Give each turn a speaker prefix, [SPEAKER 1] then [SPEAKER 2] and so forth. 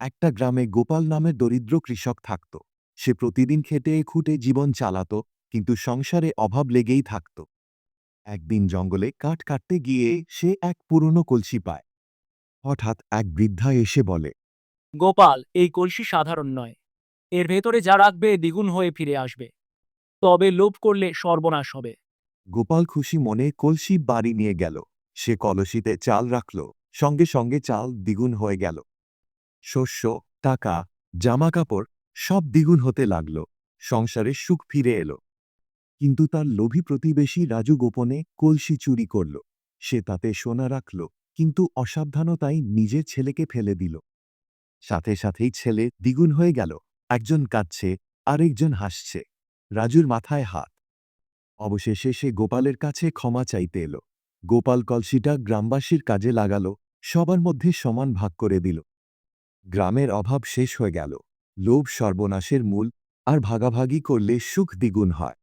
[SPEAKER 1] একটা গ্রামে গোপাল নামের দরিদ্র কৃষক থাকত। সে প্রতিদিন খেটে খুঁটে জীবন চালাত, কিন্তু সংসারে অভাব লেগেই থাকত। একদিন জঙ্গলে কাঠ কাটতে গিয়ে সে এক পুরনো কলসি পায়। হঠাৎ এক বৃদ্ধা এসে বলে,
[SPEAKER 2] গোপাল, এই কলসি সাধারণ নয়। এর ভেতরে যা রাখবে দ্বিগুণ হয়ে ফিরে আসবে। তবে লোভ করলে সর্বনাশ হবে।
[SPEAKER 1] গোপাল খুশি মনে কলসি বাড়ি নিয়ে গেল। সে কলসিতে চাল রাখল, সঙ্গে সঙ্গে চাল দ্বিগুণ হয়ে গেল। শস্য, টাকা, জামাকাপড় সব দ্বিগুণ হতে লাগল। সংসারে সুখ ফিরে এলো। কিন্তু তার লোভী প্রতিবেশী রাজু গোপনে কলসি চুরি করল। সে তাতে সোনা রাখল, কিন্তু অসাবধানতায় নিজের ছেলেকে ফেলে দিল। সাথে সাথেই ছেলে দ্বিগুণ হয়ে গেল। একজন কাঁদছে, আরেকজন হাসছে। রাজুর মাথায় হাত। অবশেষে সে গোপালের কাছে ক্ষমা চাইতে এলো। গোপাল কলসিটা গ্রামবাসীর কাজে লাগালো, সবার মধ্যে সমান ভাগ করে দিল। গ্রামের অভাব শেষ হয়ে গেল। লোভ সর্বনাশের মূল, আর ভাগাভাগি করলে সুখ দ্বিগুণ হয়।